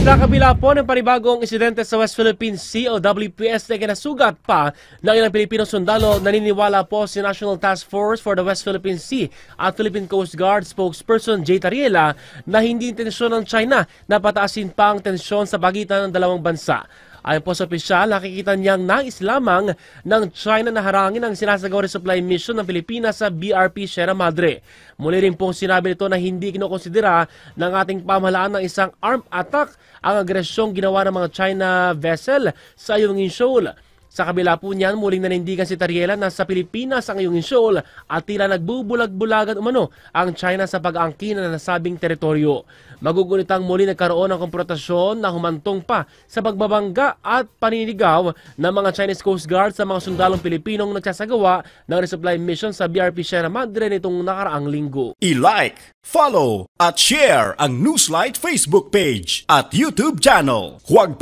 Sa kabila po ng panibagong insidente sa West Philippine Sea o WPS na kinasugat pa ng ilang Pilipinong sundalo, naniniwala po si National Task Force for the West Philippine Sea at Philippine Coast Guard spokesperson Jay Tariela na hindi intensyon ng China na pataasin pa ang tensyon sa pagitan ng dalawang bansa. Ayon po sa opisyal, nakikita niyang nais lamang ng China na harangin ang sinasagawa resupply mission ng Pilipinas sa BRP Sierra Madre. Muli rin pong sinabi nito na hindi kinukonsidera ng ating pamahalaan ng isang armed attack ang agresyong ginawa ng mga China vessel sa Ayungin Shoal. Sa kabila po niyan, muling nanindigan si Tariela na sa Pilipinas ang Ayungin Shoal at tila nagbubulag-bulagan umano ang China sa pag-aangkin na nasabing teritoryo. Magugunitang muli nagkaroon ng konfrontasyon na humantong pa sa pagbabangga at paninigaw ng mga Chinese Coast Guard sa mga sundalong Pilipinong nagsasagawa ng resupply mission sa BRP Sierra Madre nitong nakaraang linggo. I-like, follow at share ang Newslight Facebook page at YouTube channel. Huwag